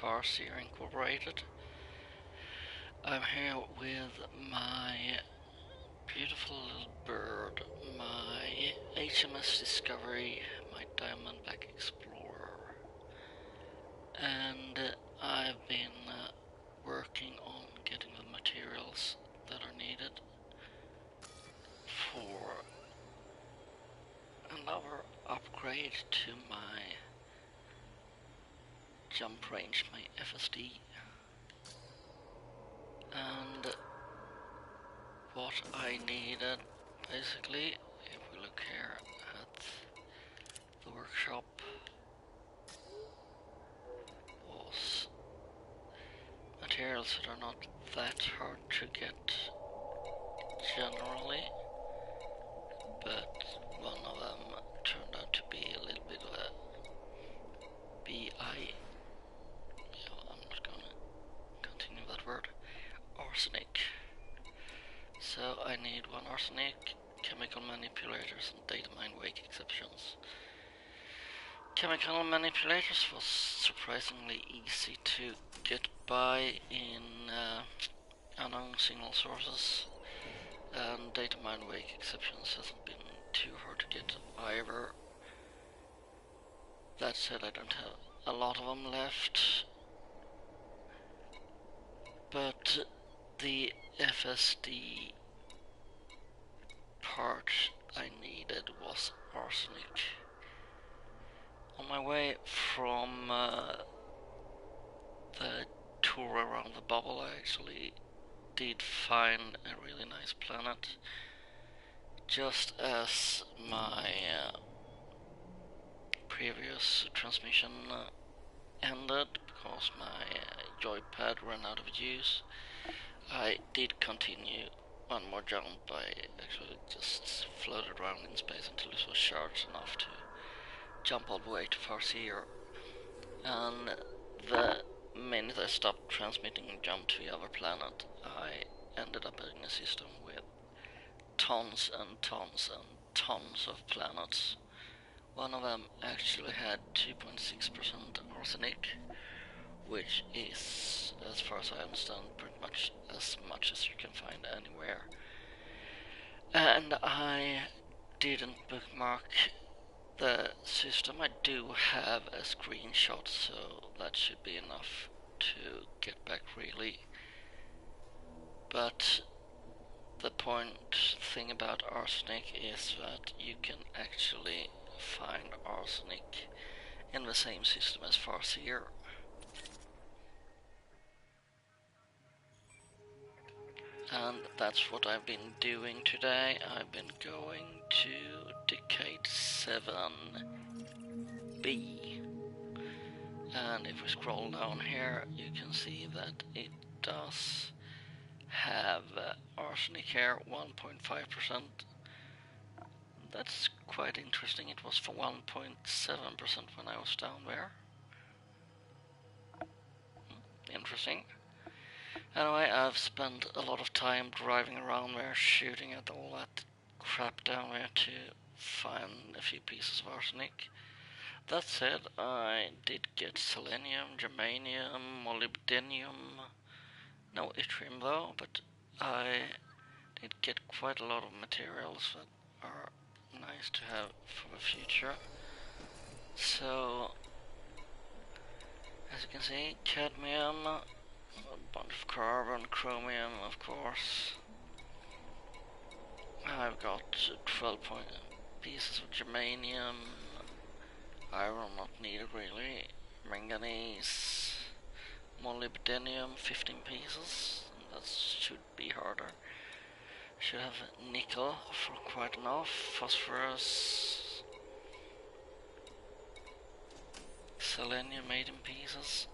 Farseer Incorporated. I'm here with my beautiful little bird, my HMS Discovery, my Diamondback Explorer, and I've been working on getting the materials that are needed for another upgrade to my jump range, my FSD. And what I needed, basically, if we look here at the workshop, was materials that are not that hard to get generally, but one of them turned out to be a little bit of a BI, I'm not gonna continue that word, arsenic. So I need one arsenic, chemical manipulators and data mine wake exceptions. Chemical manipulators was surprisingly easy to get by in unknown signal sources, and data mine wake exceptions hasn't been too hard to get either. That said, I don't have a lot of them left, but the FSD part I needed was arsenic. On my way from the tour around the bubble, I actually did find a really nice planet, just as my previous transmission ended, because my joypad ran out of juice. I did continue one more jump. I actually just floated around in space until it was charged enough to jump all the way to Farseer. And the minute I stopped transmitting and jumped to the other planet, I ended up in a system with tons and tons and tons of planets. One of them actually had 2.6% arsenic, which is, as far as I understand, pretty much as you can find anywhere. And I didn't bookmark the system. I do have a screenshot, so that should be enough to get back really. But the thing about arsenic is that you can actually find arsenic in the same system as Farseer. And that's what I've been doing today. I've been going to Decade 7B. And if we scroll down here, you can see that it does have arsenic here, 1.5%. That's quite interesting. It was for 1.7% when I was down there. Interesting. Anyway, I've spent a lot of time driving around there, shooting at all that crap down there to find a few pieces of arsenic. That said, I did get selenium, germanium, molybdenum, no yttrium though, but I did get quite a lot of materials that are nice to have for the future. So, as you can see, cadmium, a bunch of carbon, chromium, of course. I've got 12 pieces of germanium, iron not needed really, manganese, molybdenum, 15 pieces, that should be harder. Should have nickel for quite enough, phosphorus, selenium 18 pieces,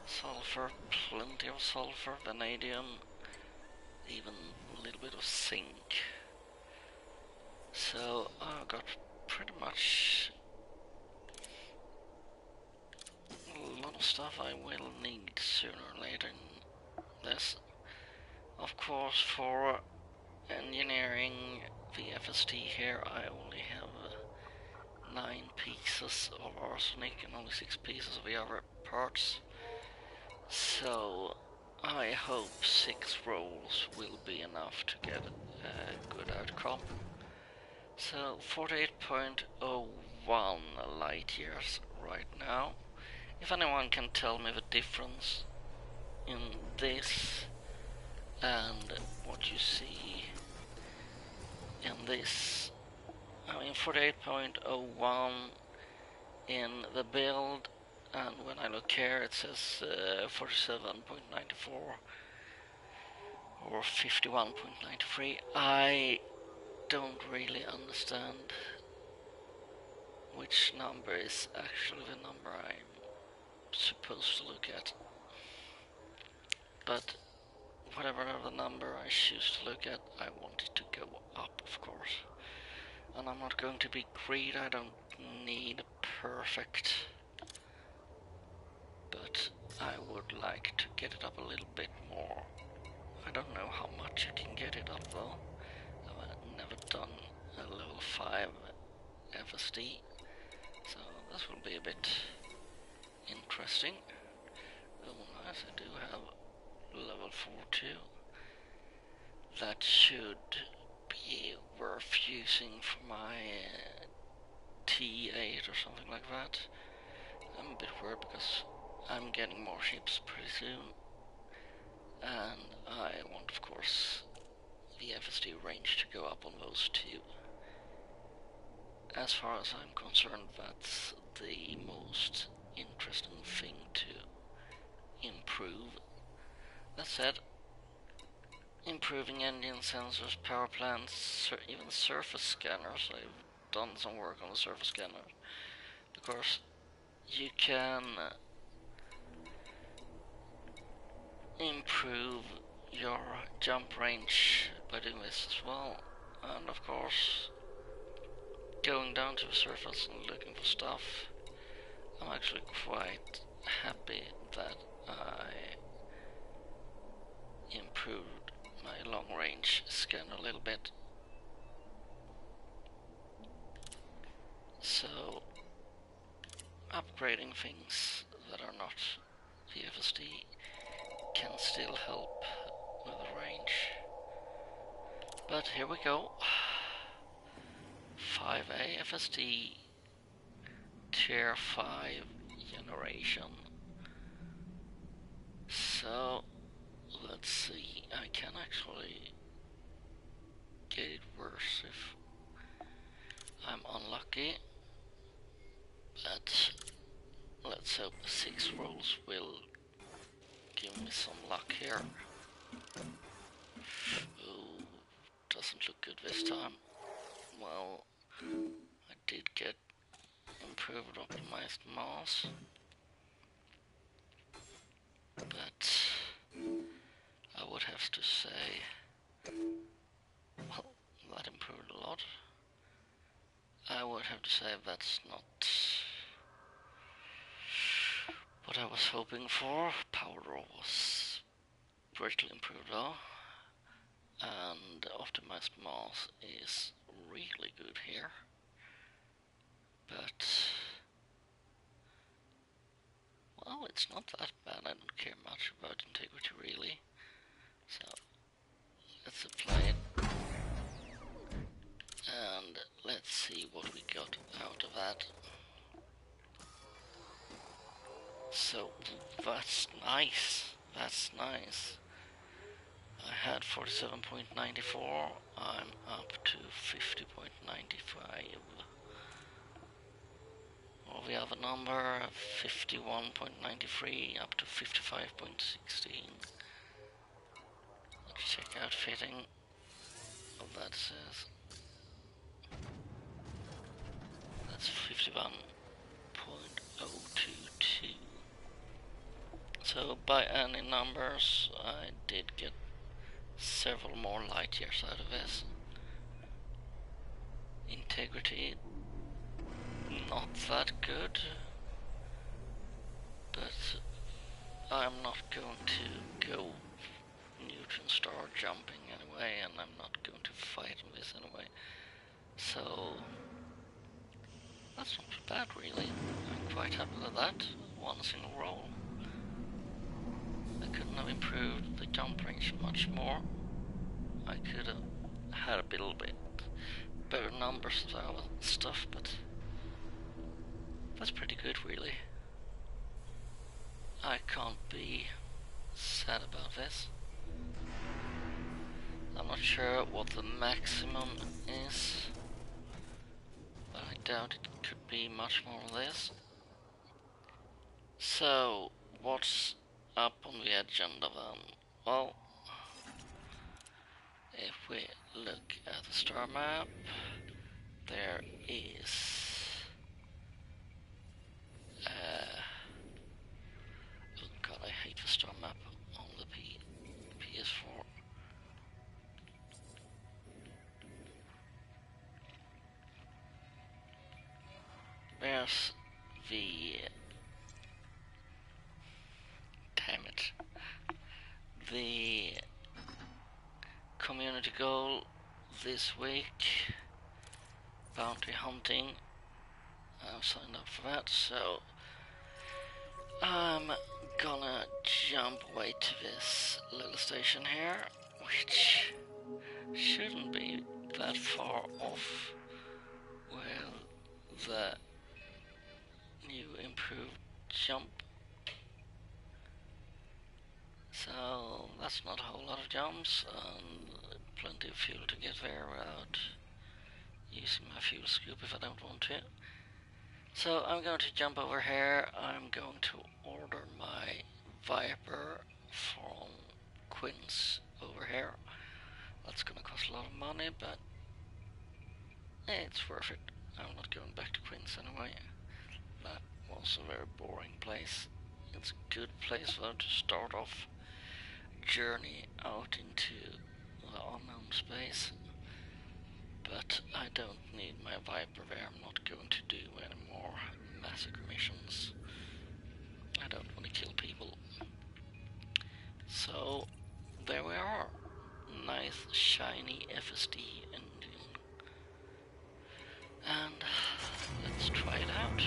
sulfur, plenty of sulfur, vanadium, even a little bit of zinc. So I've got pretty much a lot of stuff I will need sooner or later in this. Of course, for engineering the FSD here, I only have 9 pieces of arsenic and only 6 pieces of the other parts. So I hope 6 rolls will be enough to get a good outcome. So 48.01 light years right now. If anyone can tell me the difference in this and what you see in this. I mean 48.01 in the build, and when I look here it says 47.94 or 51.93. I don't really understand which number is actually the number I'm supposed to look at. But whatever the number I choose to look at, I want it to go up, of course. And I'm not going to be greedy, I don't need perfect. But I would like to get it up a little bit more. I don't know how much you can get it up though. I've never done a level 5 FSD, so this will be a bit interesting. Oh nice, I do have level 4 too. That should be worth using for my T8 or something like that. I'm a bit worried because I'm getting more ships pretty soon, and I want of course the FSD range to go up on those two. As far as I'm concerned, that's the most interesting thing to improve. That said, improving engine sensors, power plants, even surface scanners. I've done some work on the surface scanner, because you can improve your jump range by doing this as well. And of course, going down to the surface and looking for stuff, I'm actually quite happy that I improved my long range scanner a little bit. So upgrading things that are not the FSD can still help with the range. But here we go. 5A FSD Tier 5 generation. So let's see, I can actually get it worse if I'm unlucky, but let's hope the 6 rolls will give me some luck here. Oh, doesn't look good this time. Well, I did get improved optimized mass, but I would have to say, well, that improved a lot. I would have to say that's not what I was hoping for. Power draw was greatly improved though, and optimized mass is really good here. But well, it's not that bad. I don't care much about integrity really. So let's apply it, and let's see what we got out of that. So that's nice. That's nice. I had 47.94. I'm up to 50.95. Or the other number, 51.93 up to 55.16. Let's check out fitting. What that says. That's 51.022. So by any numbers, I did get several more light years out of this. Integrity, not that good, but I'm not going to go neutron star jumping anyway, and I'm not going to fight on this anyway. So That's not too bad, really. I'm quite happy with that. One single roll. I couldn't have improved the jump range much more. I could have had a little bit better numbers of stuff, but that's pretty good, really. I can't be sad about this. I'm not sure what the maximum is, but I doubt it could be much more than this. So, what's up on the agenda then? Well, if we look at the star map, there is oh god, I hate the star map on the PS4. There's the damn it, the community goal this week, bounty hunting. I've signed up for that, so I'm gonna jump away to this little station here, which shouldn't be that far off with the new improved jump. So that's not a whole lot of jumps and plenty of fuel to get there without using my fuel scoop if I don't want to. So I'm going to jump over here. I'm going to order my Viper from Quinn's over here. That's gonna cost a lot of money, but it's worth it. I'm not going back to Quinn's anyway. That was a very boring place. It's a good place though to start off journey out into the unknown space. But I don't need my Viper there. I'm not going to do any more massacre missions. I don't want to kill people. So there we are. Nice shiny FSD engine. And let's try it out.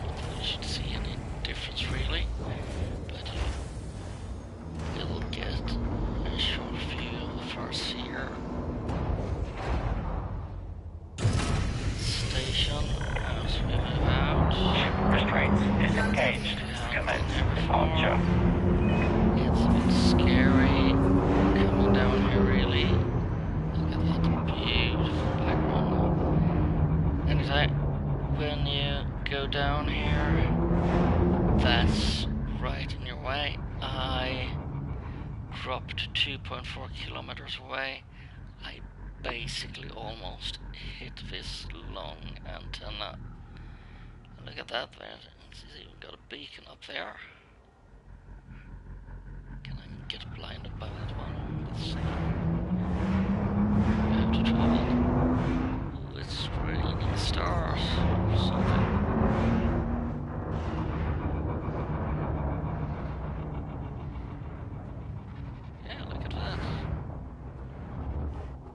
Not that you should see any difference really, but you'll get a short view of the first here. Station as we move out. Ship restraints disengaged. Commence departure. It's a bit scary coming down here really. Look at that beautiful background. Anytime when you go down here, that's right in your way. I dropped 2.4 kilometers away. I basically almost hit this long antenna. And look at that there. It's even got a beacon up there. Can I get blinded by that one? Let's see. I have to travel. Ooh, it's raining stars or something. Yeah, look at that.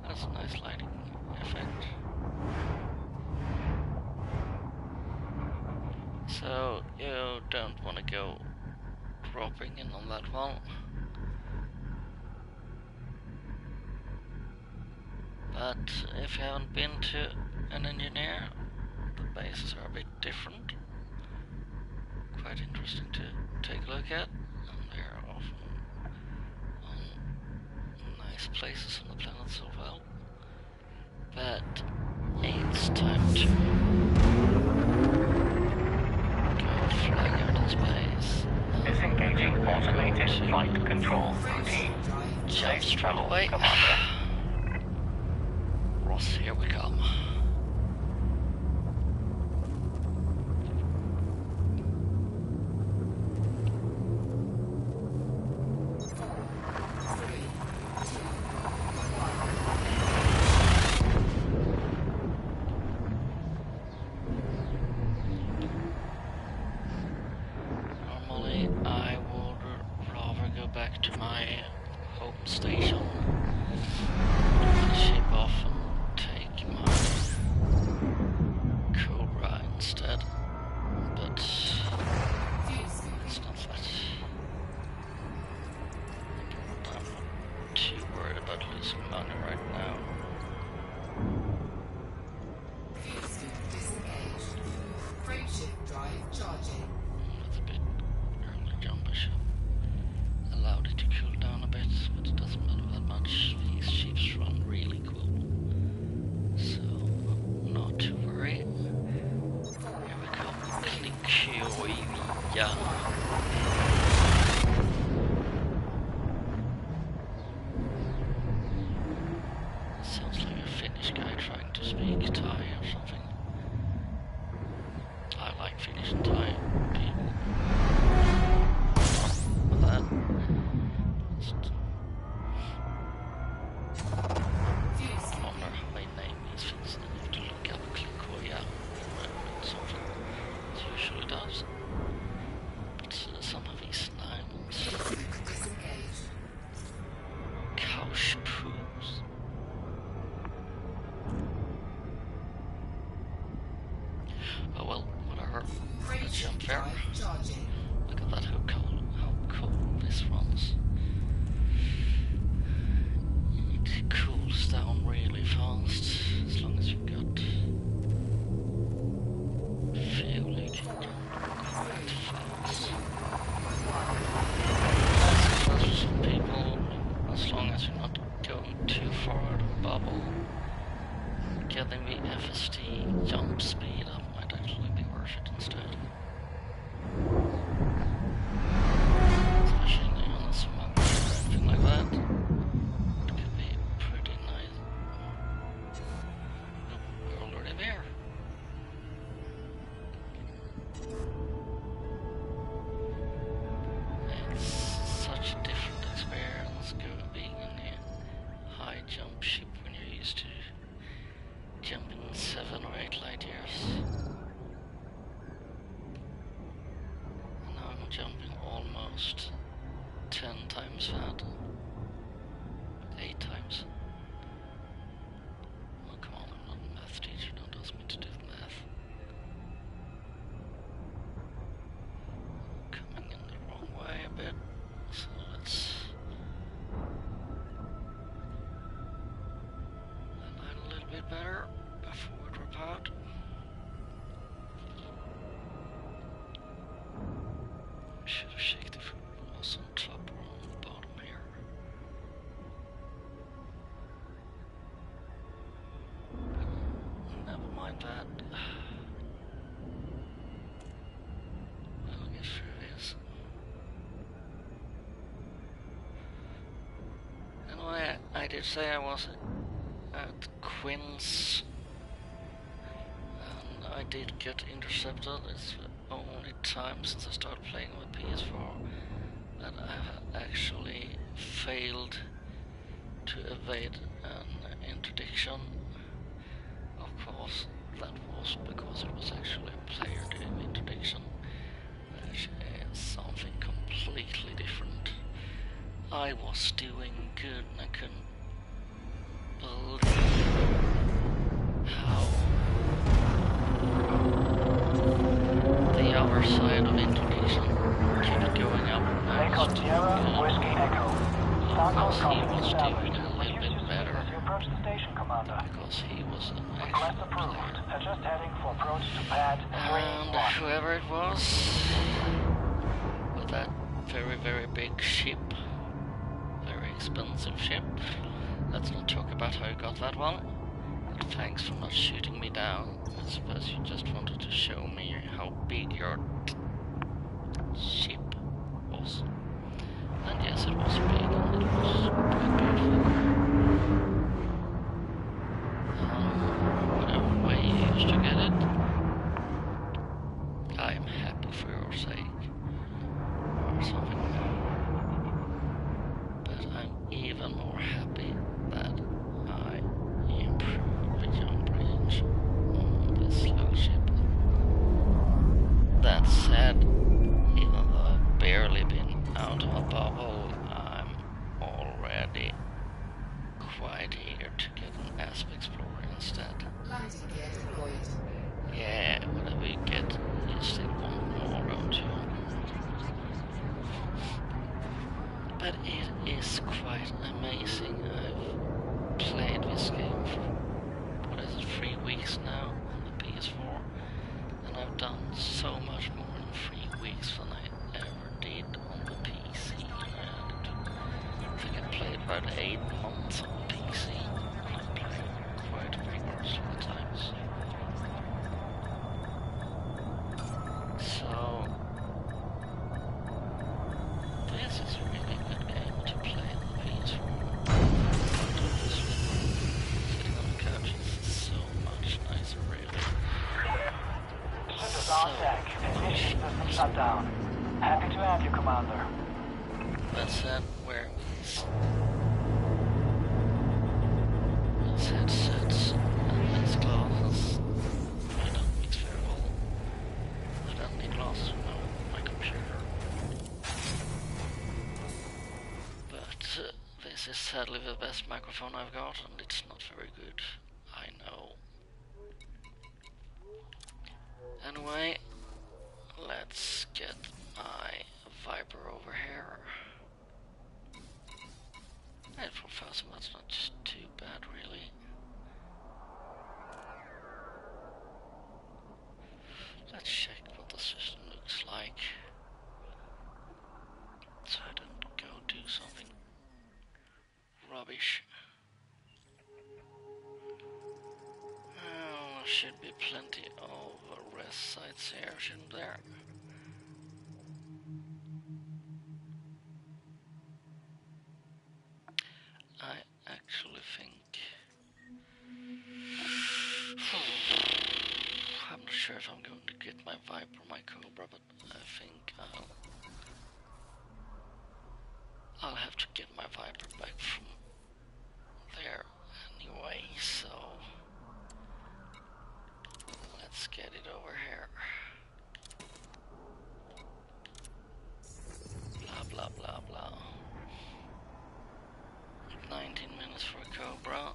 That's a nice lighting effect. So you don't want to go dropping in on that one. But if you haven't been to an engineer, the bases are a bit different. Quite interesting to take a look at, and they're often on nice places on the planet as well. But it's time to go flying out in space. Disengaging automated flight control routine. Jump Safe straight travel, away. Commander. Ross, here we come. Normally, I would rather go back to my home station Yeah. Sounds like a Finnish guy trying to speak Thai or something. I like Finnish and Thai people. But that... I wonder how my name is Finnish. I have to look up Klikoja or something. It usually does. But some of these names... Kaushpoos. Oh well, whatever. Let's jump there. Look at that, how cool this runs. It cools down really fast, as long as you've got fuel you can jump quite fast. That's for some people, as long as you're not going too far out of bubble, getting the FSD jump speed up might actually be worth it instead. Especially on a smog or anything like that. It could be pretty nice. We're already there. It's such a different experience being in a high jump ship when you're used to jumping 7 or 8 light years. And now I'm jumping almost 10 times that. 8 times. Oh come on, I'm not a math teacher, don't ask me to do math. Coming in the wrong way a bit, so let's align a little bit better before we drop out. Should have checked if it was on top or on the bottom here. But never mind that. I'll get through this. Anyway, I did say I was at Quinn's, and I did get intercepted. It's the only time since I started playing with PS4 that I have actually failed to evade an interdiction. Of course, that was because it was actually a player doing the interdiction, which is something completely different. I was doing good and I couldn't believe how the other side of interdiction kept going up and I was doing good because he was doing a little bit better because he was an actual player. And whoever it was with that very, very big ship, very expensive ship, let's not talk about how you got that one. But thanks for not shooting me down. I suppose you just wanted to show me how big your ship was. And yes, it was big and it was quite beautiful. Whatever way you used to get it, I am happy for your sake. Or something. But I'm even more happy that I improved the jump range on this little ship. That said, even though I've barely been out of a bubble, I'm already quite eager to get an Asp Explorer instead. Yeah, whatever we get, you still want more, don't you? But it is quite amazing. I've played this game for, what is it, 3 weeks now on the PS4, and I've done so much more in 3 weeks than I ever did on the PC. I think I played about 8 months on the PC. I played quite rigorously at times. So Arsenic, initiate system shutdown. Happy to have you, Commander. Let's head where these headsets and these glasses. I don't mix very well. I don't need glasses for my computer. But this is sadly the best microphone I've got, and it's not very good. I know. Anyway, let's get my Viper over here. And for fast, that's not too bad, really. Let's check what the system looks like, so I don't go do something rubbish. Oh, there should be plenty of rest sites here, shouldn't there? I actually think I'm not sure if I'm going to get my Viper or my Cobra, but I think I'll have to get my Viper back from there anyway, so let's get it over here. Blah blah blah blah. 19 minutes for a Cobra.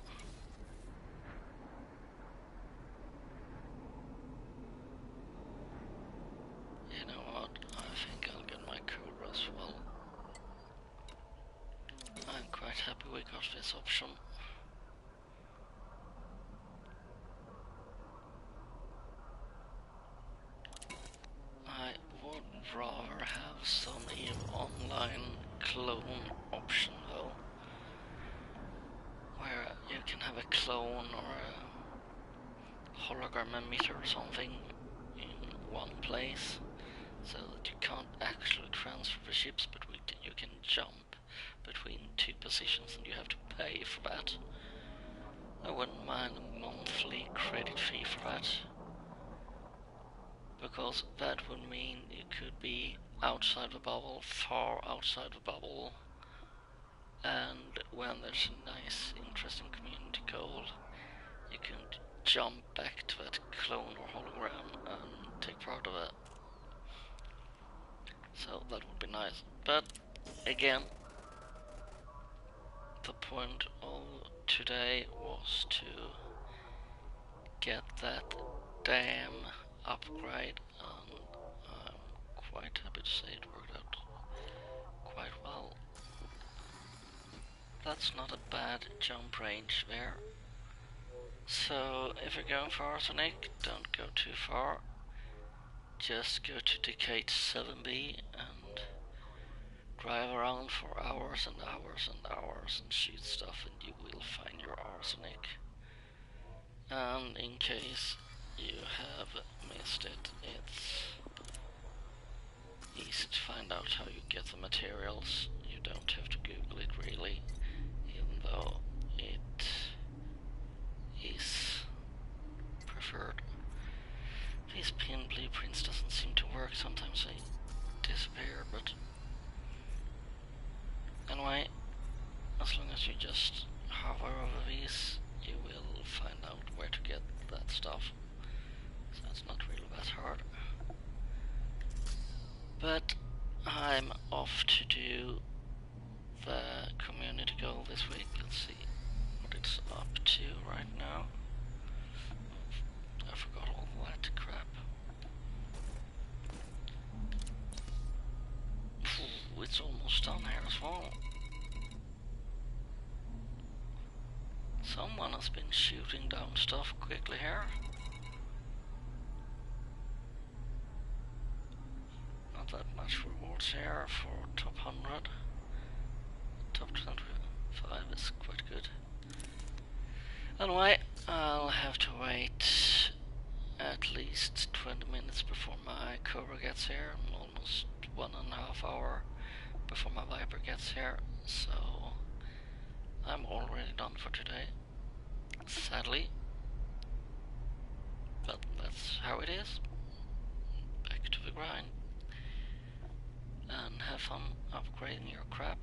You know what? I think I'll get my Cobra as well. I'm quite happy we got this option. I would rather have some EVE Online clone option though, where you can have a clone or a hologram emitter or something in one place, so that you can't actually transfer the ships, but you can jump between two positions and you have to pay for that. I wouldn't mind a monthly credit fee for that, because that would mean you could be outside the bubble, far outside the bubble, and when there's a nice, interesting community goal, you can jump back to that clone or hologram and take part of it. So that would be nice. But again, the point of today was to get that damn upgrade, and I'm quite happy to say it worked out quite well. That's not a bad jump range there. So if you're going for Arsenic, don't go too far. Just go to Decade 7B and drive around for hours and hours and hours and shoot stuff, and you will find your Arsenic. And in case you have missed it, it's easy to find out how you get the materials. You don't have to Google it really, even though it is preferred. These pin blueprints doesn't seem to work, sometimes they disappear, but anyway, as long as you just hover over these, you will find out where to get that stuff. So it's not really that hard. But I'm off to do the community goal this week. Let's see what it's up to right now. I forgot all that crap. It's almost done here as well. Someone has been shooting down stuff quickly here. Not that much rewards here for top 100. Top 25 is quite good. Anyway, I'll have to wait at least 20 minutes before my Cobra gets here, and almost 1.5 hours before my Viper gets here, so I'm already done for today, sadly, but that's how it is. Back grind and have fun upgrading your crap.